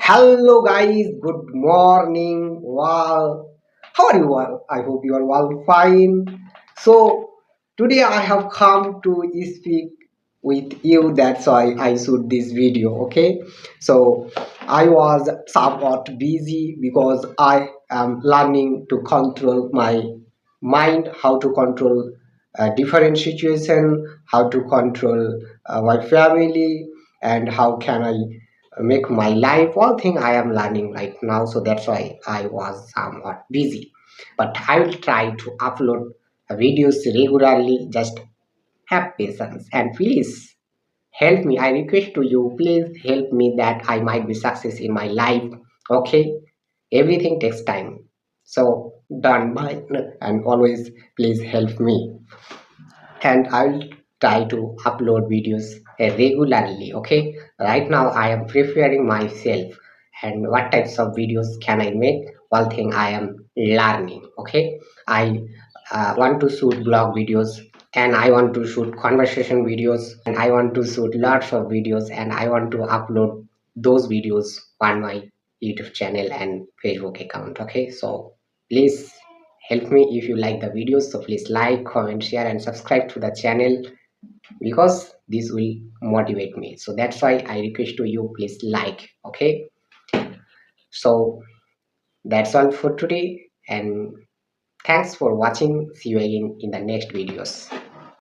Hello guys, good morning. Wow, how are you all? I hope you are all fine. So today I have come to speak with you. That's why I shoot this video. Okay, so I was somewhat busy because I am learning to control my mind, how to control different situation, how to control my family, and how can I make my life all thing I am learning right now. So that's why I was somewhat busy, but I will try to upload videos regularly. Just have patience and please help me. I request to you, please help me that I might be success in my life. Okay, everything takes time, so done by, and always please help me, and I'll try to upload videos regularly. Okay, right now I am preparing myself and what types of videos can I make. One thing I am learning. Okay, I want to shoot blog videos, and I want to shoot conversation videos, and I want to shoot lots of videos, and I want to upload those videos on my YouTube channel and Facebook account. Okay, so please help me if you like the videos. So please like, comment, share, and subscribe to the channel because this will motivate me. So that's why I request to you, please like. Okay, so that's all for today, and thanks for watching. See you again in the next videos.